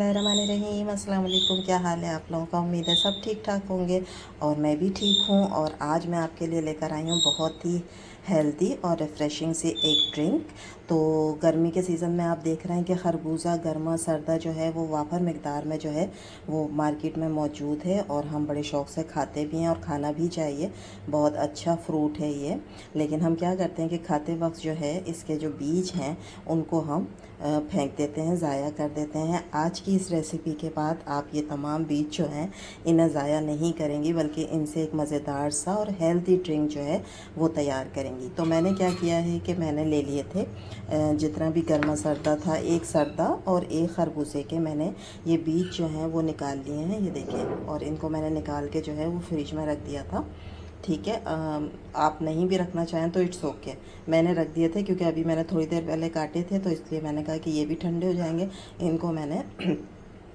बिस्मिल्लाहिर्रहमानिर्रहीम। अस्सलाम वालेकुम। क्या हाल है आप लोगों का? उम्मीद है सब ठीक ठाक होंगे और मैं भी ठीक हूँ। और आज मैं आपके लिए लेकर आई हूँ बहुत ही हेल्दी और रिफ़्रेशिंग सी एक ड्रिंक। तो गर्मी के सीज़न में आप देख रहे हैं कि खरबूजा गर्मा सर्दा जो है वो वाफर मकदार में जो है वो मार्केट में मौजूद है और हम बड़े शौक़ से खाते भी हैं और खाना भी चाहिए। बहुत अच्छा फ्रूट है ये। लेकिन हम क्या करते हैं कि खाते वक्त जो है इसके जो बीज हैं उनको हम फेंक देते हैं, ज़ाया कर देते हैं। आज की इस रेसिपी के बाद आप ये तमाम बीज जो हैं इन्हें ज़ाया नहीं करेंगी, बल्कि इनसे एक मज़ेदार सा और हेल्दी ड्रिंक जो है वो तैयार करेंगी। तो मैंने क्या किया है कि मैंने ले लिए थे जितना भी गर्मा सर्दा था, एक सर्दा और एक खरबूजे के मैंने ये बीज जो हैं वो निकाल लिए हैं, ये देखिए। और इनको मैंने निकाल के जो है वो फ्रिज में रख दिया था। ठीक है, आप नहीं भी रखना चाहें तो इट्स ओके। मैंने रख दिए थे क्योंकि अभी मैंने थोड़ी देर पहले काटे थे, तो इसलिए मैंने कहा कि ये भी ठंडे हो जाएंगे। इनको मैंने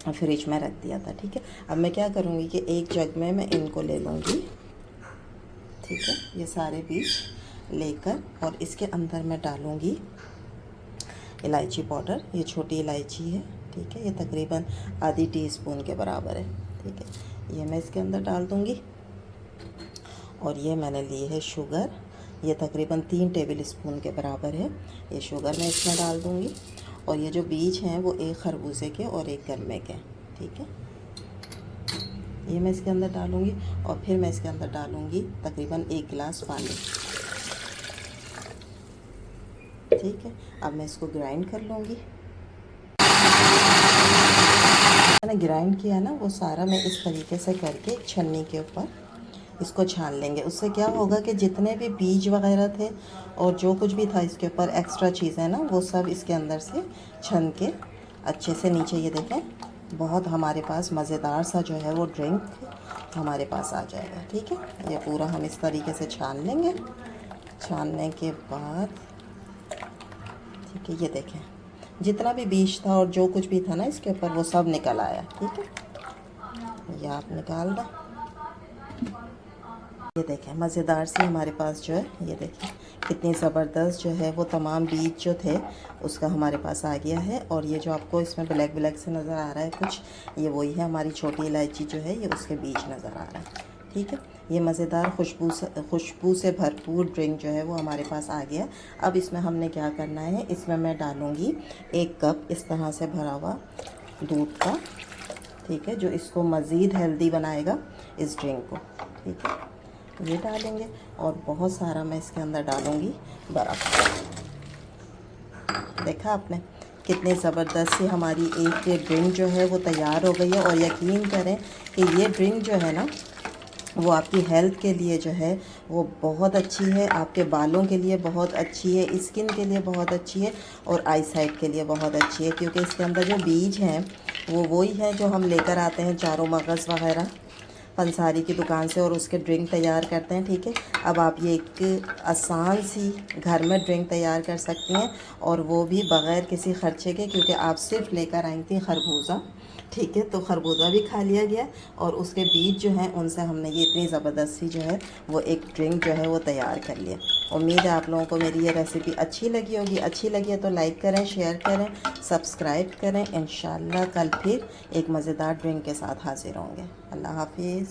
फ्रिज में रख दिया था। ठीक है, अब मैं क्या करूँगी कि एक जग में मैं इनको ले लूँगी। ठीक है, ये सारे बीज लेकर और इसके अंदर मैं डालूँगी इलायची पाउडर। ये छोटी इलायची है, ठीक है, ये तकरीबन आधी टीस्पून के बराबर है। ठीक है, ये मैं इसके अंदर डाल दूँगी। और ये मैंने ली है शुगर, ये तकरीबन 3 टेबल स्पून के बराबर है। ये शुगर मैं इसमें डाल दूँगी। और ये जो बीज हैं वो एक खरबूजे के और एक गन्ने के। ठीक है, ये मैं इसके अंदर डालूँगी और फिर मैं इसके अंदर डालूँगी तकरीबन 1 गिलास पानी। ठीक है, अब मैं इसको ग्राइंड कर लूँगी। मैंने ग्राइंड किया ना वो सारा मैं इस तरीके से करके एक छन्नी के ऊपर इसको छान लेंगे। उससे क्या होगा कि जितने भी बीज वगैरह थे और जो कुछ भी था इसके ऊपर एक्स्ट्रा चीज़ें ना, वो सब इसके अंदर से छन के अच्छे से नीचे, ये देखें, बहुत हमारे पास मज़ेदार सा जो है वो ड्रिंक हमारे पास आ जाएगा। ठीक है, ये पूरा हम इस तरीके से छान लेंगे। छानने के बाद ठीक है, ये देखें, जितना भी बीज था और जो कुछ भी था ना इसके ऊपर वो सब निकल आया। ठीक है, ये आप निकाल दें। ये देखें, मज़ेदार सी हमारे पास जो है, ये देखें कितनी ज़बरदस्त जो है वो तमाम बीज जो थे उसका हमारे पास आ गया है। और ये जो आपको इसमें ब्लैक ब्लैक से नज़र आ रहा है कुछ, ये वही है हमारी छोटी इलायची जो है, ये उसके बीज नज़र आ रहा है। ठीक है, ये मज़ेदार खुशबू से भरपूर ड्रिंक जो है वो हमारे पास आ गया। अब इसमें हमने क्या करना है, इसमें मैं डालूँगी 1 कप इस तरह से भरा हुआ दूध का। ठीक है, जो इसको मज़ीद हेल्दी बनाएगा इस ड्रिंक को। ठीक है, ये डालेंगे और बहुत सारा मैं इसके अंदर डालूँगी बर्फ़। देखा आपने कितनी ज़बरदस्त सी हमारी एक ये ड्रिंक जो है वो तैयार हो गई है। और यकीन करें कि ये ड्रिंक जो है ना वो आपकी हेल्थ के लिए जो है वो बहुत अच्छी है, आपके बालों के लिए बहुत अच्छी है, स्किन के लिए बहुत अच्छी है और आई साइट के लिए बहुत अच्छी है। क्योंकि इसके अंदर जो बीज हैं वो वही हैं जो हम लेकर आते हैं चारों मगज़ वग़ैरह पंसारी की दुकान से और उसके ड्रिंक तैयार करते हैं। ठीक है, अब आप ये एक आसान सी घर में ड्रिंक तैयार कर सकती हैं और वो भी बग़ैर किसी ख़र्चे के, क्योंकि आप सिर्फ लेकर आई थी खरबूजा। ठीक है, तो खरबूजा भी खा लिया गया और उसके बीज जो हैं उनसे हमने ये इतनी ज़बरदस्त सी जो है वो एक ड्रिंक जो है वो तैयार कर लिया। उम्मीद है आप लोगों को मेरी ये रेसिपी अच्छी लगी होगी। अच्छी लगी है तो लाइक करें, शेयर करें, सब्सक्राइब करें। इंशाल्लाह कल फिर एक मज़ेदार ड्रिंक के साथ हाज़िर होंगे। अल्लाह हाफिज़।